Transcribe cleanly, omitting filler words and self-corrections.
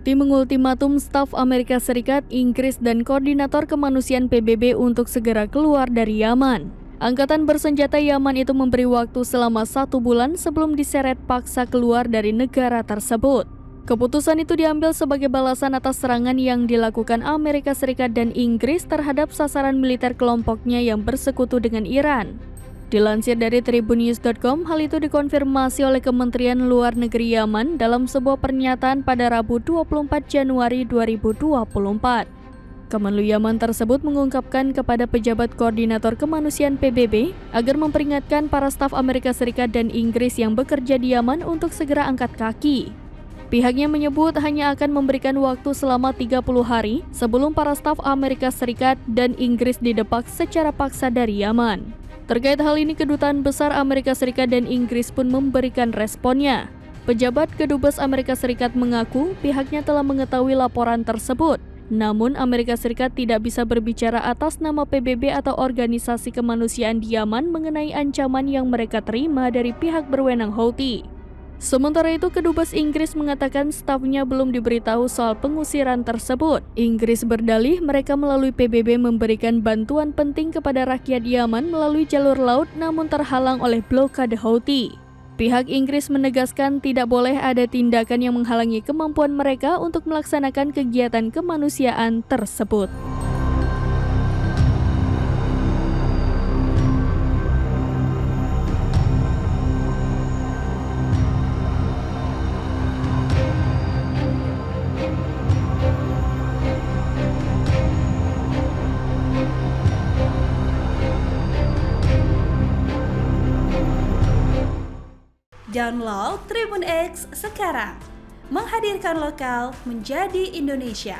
Houthi mengultimatum staf Amerika Serikat, Inggris, dan koordinator kemanusiaan PBB untuk segera keluar dari Yaman. Angkatan bersenjata Yaman itu memberi waktu selama 1 bulan sebelum diseret paksa keluar dari negara tersebut. Keputusan itu diambil sebagai balasan atas serangan yang dilakukan Amerika Serikat dan Inggris terhadap sasaran militer kelompoknya yang bersekutu dengan Iran. Dilansir dari tribunnews.com, hal itu dikonfirmasi oleh Kementerian Luar Negeri Yaman dalam sebuah pernyataan pada Rabu 24 Januari 2024. Kemenlu Yaman tersebut mengungkapkan kepada pejabat koordinator kemanusiaan PBB agar memperingatkan para staf Amerika Serikat dan Inggris yang bekerja di Yaman untuk segera angkat kaki. Pihaknya menyebut hanya akan memberikan waktu selama 30 hari sebelum para staf Amerika Serikat dan Inggris didepak secara paksa dari Yaman. Terkait hal ini, Kedutaan Besar Amerika Serikat dan Inggris pun memberikan responnya. Pejabat Kedubes Amerika Serikat mengaku pihaknya telah mengetahui laporan tersebut. Namun, Amerika Serikat tidak bisa berbicara atas nama PBB atau organisasi kemanusiaan di Yaman mengenai ancaman yang mereka terima dari pihak berwenang Houthi. Sementara itu, Kedubes Inggris mengatakan stafnya belum diberitahu soal pengusiran tersebut. Inggris berdalih mereka melalui PBB memberikan bantuan penting kepada rakyat Yaman melalui jalur laut namun terhalang oleh blokade Houthi. Pihak Inggris menegaskan tidak boleh ada tindakan yang menghalangi kemampuan mereka untuk melaksanakan kegiatan kemanusiaan tersebut. Download Tribun X sekarang, menghadirkan lokal menjadi Indonesia.